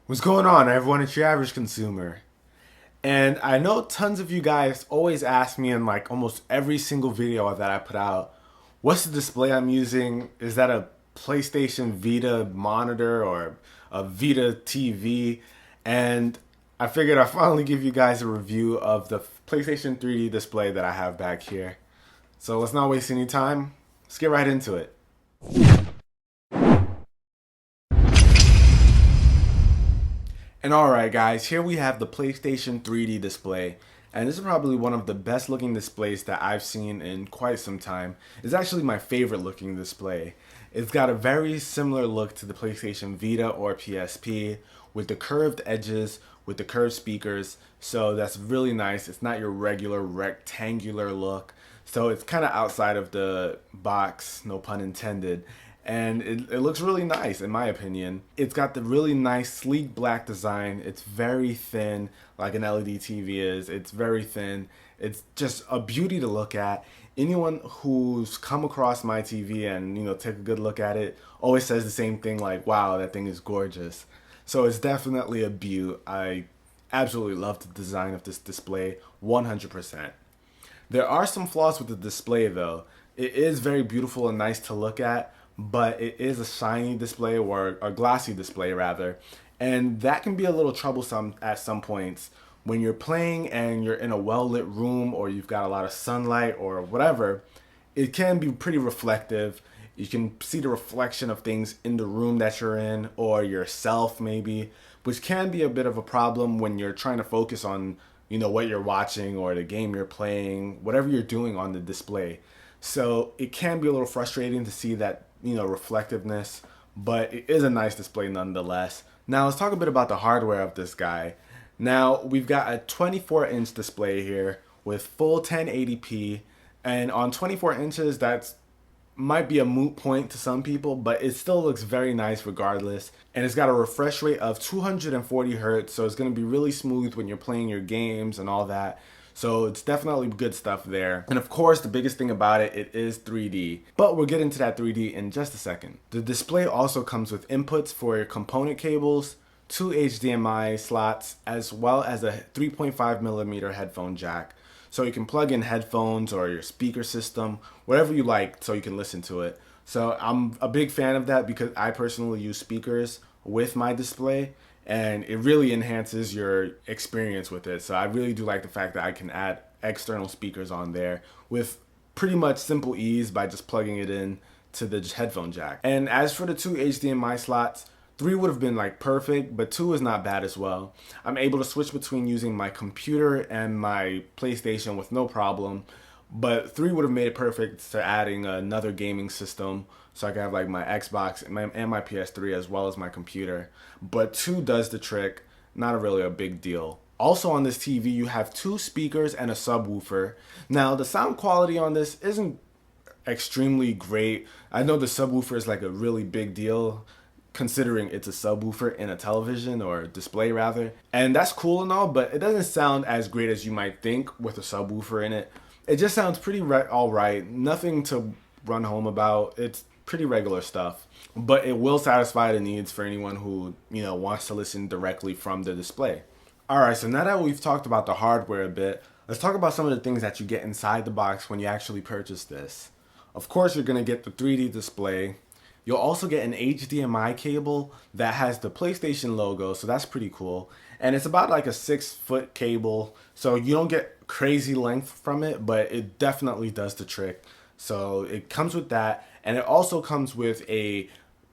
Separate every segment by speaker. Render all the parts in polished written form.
Speaker 1: What's going on, everyone? It's your average consumer. And I know tons of you guys always ask me in like almost every single video that I put out, what's the display I'm using? Is that a PlayStation Vita monitor or a Vita TV? And I figured I'd finally give you guys a review of the PlayStation 3D display that I have back here. So let's not waste any time. Let's get right into it. And alright guys, here we have the PlayStation 3D display. And this is probably one of the best looking displays that I've seen in quite some time. It's actually my favorite looking display. It's got a very similar look to the PlayStation Vita or PSP with the curved edges, with the curved speakers. So that's really nice. It's not your regular rectangular look. So it's kind of outside of the box, no pun intended, and it looks really nice in my opinion. It's got the really nice sleek black design. It's very thin, like an LED TV is. It's very thin. It's just a beauty to look at. Anyone who's come across my TV and take a good look at it always says the same thing, like, wow, that thing is gorgeous. So it's definitely a beaut. I absolutely love the design of this display 100%. There are some flaws with the display though. It is very beautiful and nice to look at, but it is a shiny display, or a glossy display rather, and that can be a little troublesome at some points when you're playing and you're in a well-lit room or you've got a lot of sunlight or whatever. It can be pretty reflective. You can see the reflection of things in the room that you're in or yourself maybe, which can be a bit of a problem when you're trying to focus on what you're watching or the game you're playing, whatever you're doing on the display. So it can be a little frustrating to see that reflectiveness, but it is a nice display nonetheless. Now let's talk a bit about the hardware of this guy. Now we've got a 24-inch display here with full 1080p, and on 24 inches that's might be a moot point to some people, but it still looks very nice regardless. And it's got a refresh rate of 240 hertz, so it's going to be really smooth when you're playing your games and all that. So it's definitely good stuff there. And of course, the biggest thing about it, it is 3D. But we'll get into that 3D in just a second. The display also comes with inputs for your component cables, two HDMI slots, as well as a 3.5mm headphone jack. So you can plug in headphones or your speaker system, whatever you like, so you can listen to it. So I'm a big fan of that because I personally use speakers with my display, and it really enhances your experience with it. So I really do like the fact that I can add external speakers on there with pretty much simple ease by just plugging it in to the headphone jack. And as for the two HDMI slots, three would have been like perfect, but two is not bad as well. I'm able to switch between using my computer and my PlayStation with no problem, but three would have made it perfect to adding another gaming system, so I can have like my Xbox and my PS3 as well as my computer. But two does the trick, not really a big deal. Also on this TV, you have two speakers and a subwoofer. Now the sound quality on this isn't extremely great. I know the subwoofer is like a really big deal considering it's a subwoofer in a television or display rather. And that's cool and all, but it doesn't sound as great as you might think with a subwoofer in it. It just sounds pretty alright. Nothing to run home about. It's pretty regular stuff. But it will satisfy the needs for anyone who, wants to listen directly from the display. Alright, so now that we've talked about the hardware a bit, let's talk about some of the things that you get inside the box when you actually purchase this. Of course, you're going to get the 3D display. You'll also get an HDMI cable that has the PlayStation logo, so that's pretty cool. And it's about like a 6-foot cable, so you don't get crazy length from it, but it definitely does the trick. So it comes with that, and it also comes with a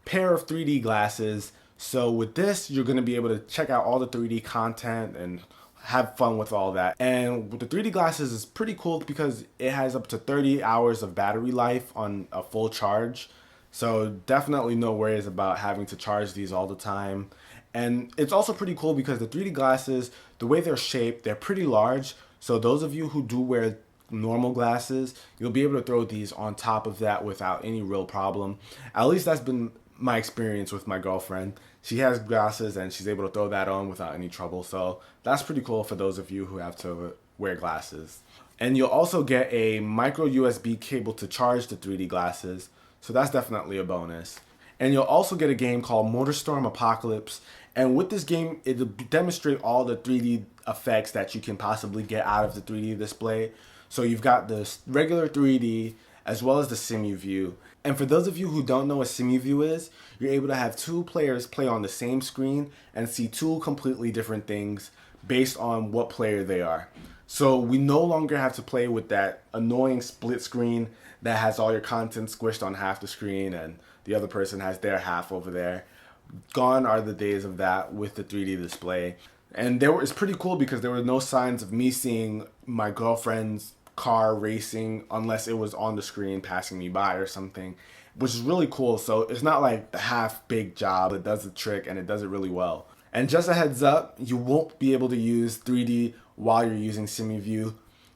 Speaker 1: pair of 3D glasses. So with this, you're going to be able to check out all the 3D content and have fun with all that. And with the 3D glasses, it's pretty cool because it has up to 30 hours of battery life on a full charge. So definitely no worries about having to charge these all the time. And it's also pretty cool because the 3D glasses, the way they're shaped, they're pretty large. So those of you who do wear normal glasses, you'll be able to throw these on top of that without any real problem. At least that's been my experience with my girlfriend. She has glasses and she's able to throw that on without any trouble. So that's pretty cool for those of you who have to wear glasses. And you'll also get a micro USB cable to charge the 3D glasses. So that's definitely a bonus. And you'll also get a game called MotorStorm Apocalypse. And with this game, it'll demonstrate all the 3D effects that you can possibly get out of the 3D display. So you've got the regular 3D as well as the simu view. And for those of you who don't know what simu view is, you're able to have two players play on the same screen and see two completely different things based on what player they are. So we no longer have to play with that annoying split screen that has all your content squished on half the screen and the other person has their half over there. Gone are the days of that with the 3D display. And it's pretty cool because there were no signs of me seeing my girlfriend's car racing unless it was on the screen passing me by or something, which is really cool. So it's not like the half baked job. It does the trick and it does it really well. And just a heads up, you won't be able to use 3D while you're using SimuView.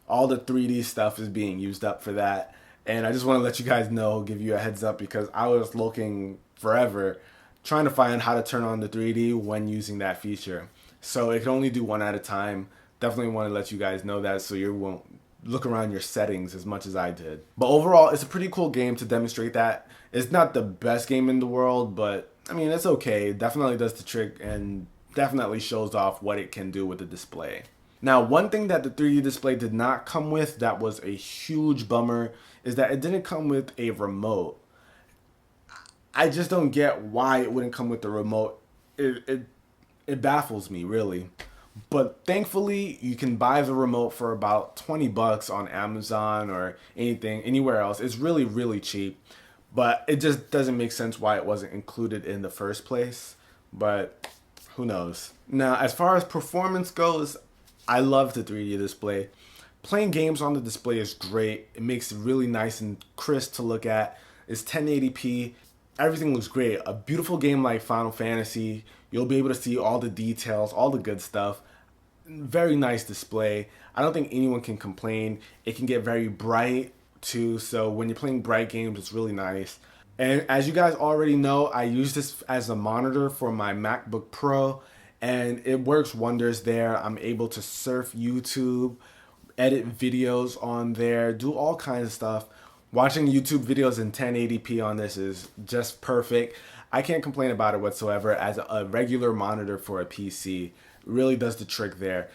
Speaker 1: All the 3D stuff is being used up for that. And I just want to let you guys know, give you a heads up, because I was looking forever trying to find how to turn on the 3D when using that feature. So it can only do one at a time. Definitely want to let you guys know that so you won't look around your settings as much as I did. But overall, it's a pretty cool game to demonstrate that. It's not the best game in the world, but I mean, it's okay. It definitely does the trick and definitely shows off what it can do with the display. Now, one thing that the 3D display did not come with that was a huge bummer is that it didn't come with a remote. I just don't get why it wouldn't come with the remote. It baffles me, really. But thankfully, you can buy the remote for about 20 bucks on Amazon or anywhere else. It's really, really cheap. But it just doesn't make sense why it wasn't included in the first place. But who knows? Now, as far as performance goes, I love the 3D display. Playing games on the display is great. It makes it really nice and crisp to look at. It's 1080p. Everything looks great. A beautiful game like Final Fantasy, you'll be able to see all the details, all the good stuff. Very nice display. I don't think anyone can complain. It can get very bright too, so when you're playing bright games, it's really nice. And as you guys already know, I use this as a monitor for my MacBook Pro, and it works wonders there. I'm able to surf YouTube, edit videos on there, do all kinds of stuff. Watching YouTube videos in 1080p on this is just perfect. I can't complain about it whatsoever. As a regular monitor for a PC, it really does the trick there.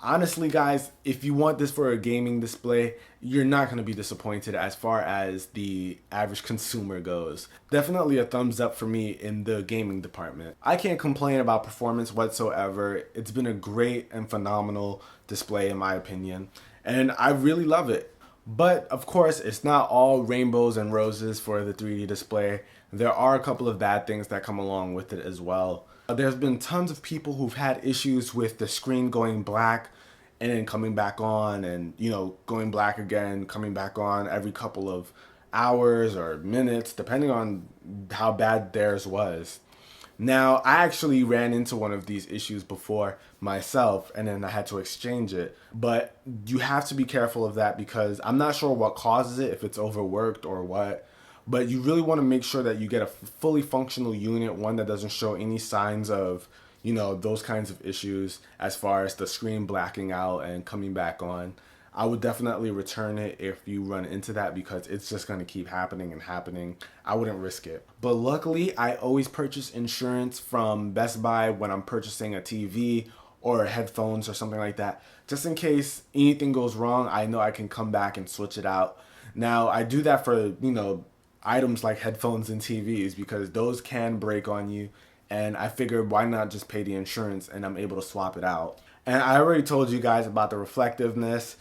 Speaker 1: Honestly, guys, if you want this for a gaming display, you're not going to be disappointed as far as the average consumer goes. Definitely a thumbs up for me in the gaming department. I can't complain about performance whatsoever. It's been a great and phenomenal display in my opinion, and I really love it. But of course, it's not all rainbows and roses for the 3D display. There are a couple of bad things that come along with it as well. There's been tons of people who've had issues with the screen going black and then coming back on, and going black again, coming back on every couple of hours or minutes, depending on how bad theirs was. Now, I actually ran into one of these issues before myself, and then I had to exchange it. But you have to be careful of that because I'm not sure what causes it, if it's overworked or what. But you really want to make sure that you get a fully functional unit, one that doesn't show any signs of, those kinds of issues as far as the screen blacking out and coming back on. I would definitely return it if you run into that because it's just going to keep happening and happening. I wouldn't risk it. But luckily, I always purchase insurance from Best Buy when I'm purchasing a TV or headphones or something like that. Just in case anything goes wrong, I know I can come back and switch it out. Now, I do that for, items like headphones and TVs because those can break on you. And I figured why not just pay the insurance and I'm able to swap it out. And I already told you guys about the reflectiveness.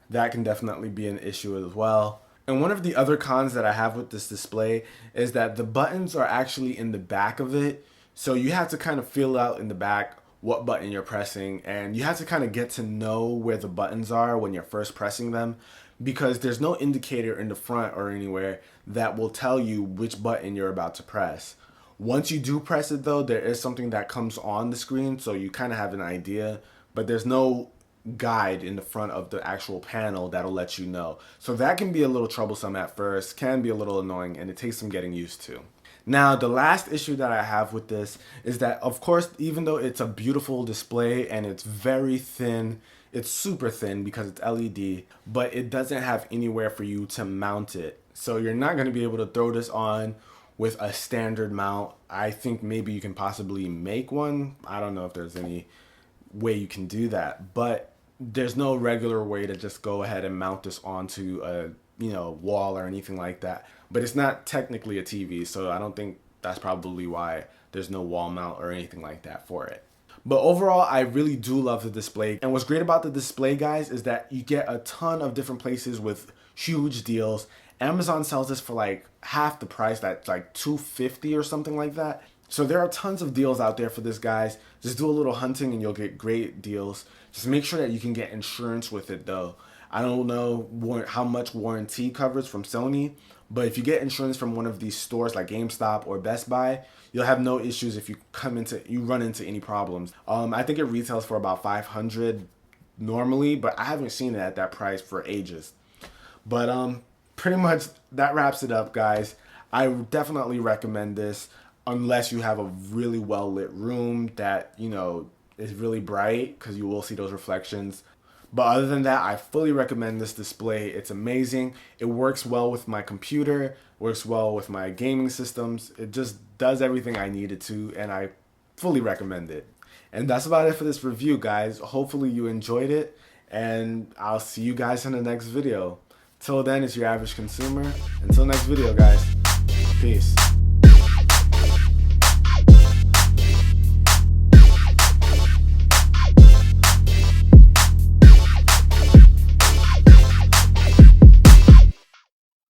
Speaker 1: That can definitely be an issue as well. And one of the other cons that I have with this display is that the buttons are actually in the back of it. So you have to kind of feel out in the back what button you're pressing, and you have to kind of get to know where the buttons are when you're first pressing them because there's no indicator in the front or anywhere that will tell you which button you're about to press. Once you do press it though, there is something that comes on the screen so you kind of have an idea, but there's no guide in the front of the actual panel that'll let you know. So that can be a little troublesome at first, can be a little annoying, and it takes some getting used to. Now, the last issue that I have with this is that, of course, even though it's a beautiful display and it's very thin, it's super thin because it's LED, but it doesn't have anywhere for you to mount it. So you're not going to be able to throw this on with a standard mount. I think maybe you can possibly make one. I don't know if there's any way you can do that, but there's no regular way to just go ahead and mount this onto a wall or anything like that. But it's not technically a TV, so I don't think that's probably why there's no wall mount or anything like that for it. But overall, I really do love the display. And what's great about the display, guys, is that you get a ton of different places with huge deals. Amazon sells this for like half the price, that's like $250 or something like that. So there are tons of deals out there for this, guys. Just do a little hunting and you'll get great deals. Just make sure that you can get insurance with it though. I don't know how much warranty covers from Sony, but if you get insurance from one of these stores like GameStop or Best Buy, you'll have no issues if you run into any problems. I think it retails for about $500 normally, but I haven't seen it at that price for ages. But pretty much that wraps it up, guys. I definitely recommend this unless you have a really well lit room that is really bright, because you will see those reflections. But other than that, I fully recommend this display. It's amazing. It works well with my computer, works well with my gaming systems. It just does everything I need it to, and I fully recommend it. And that's about it for this review, guys. Hopefully you enjoyed it, and I'll see you guys in the next video. Till then, it's your average consumer. Until next video, guys. Peace.